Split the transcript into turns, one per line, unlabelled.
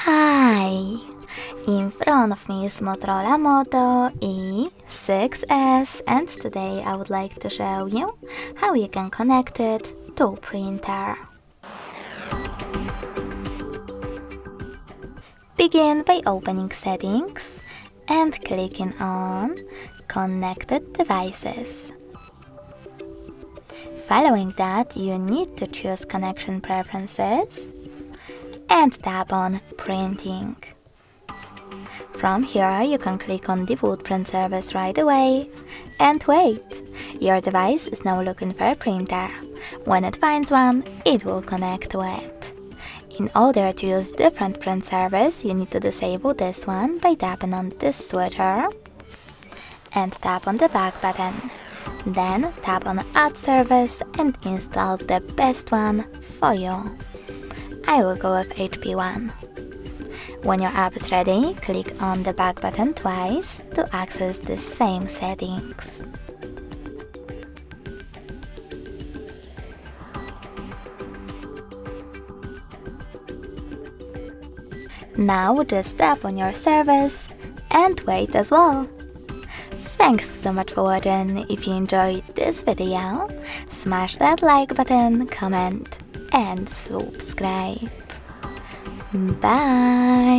Hi! In front of me is Motorola Moto E6S, and today I would like to show you how you can connect it to a printer. Begin by opening Settings and clicking on Connected Devices. Following that, you need to choose Connection Preferences and tap on Printing. From here, you can click on Default Print Service right away and wait. Your device is now looking for a printer. When it finds one, it will connect to it. In order to use different print service, you need to disable this one by tapping on this switcher and tap on the back button. Then tap on Add Service and install the best one for you. I will go with HP one. When your app is ready, click on the back button twice to access the same settings. Now just tap on your service and wait as well. Thanks so much for watching. If you enjoyed this video, smash that like button, comment and subscribe. Bye!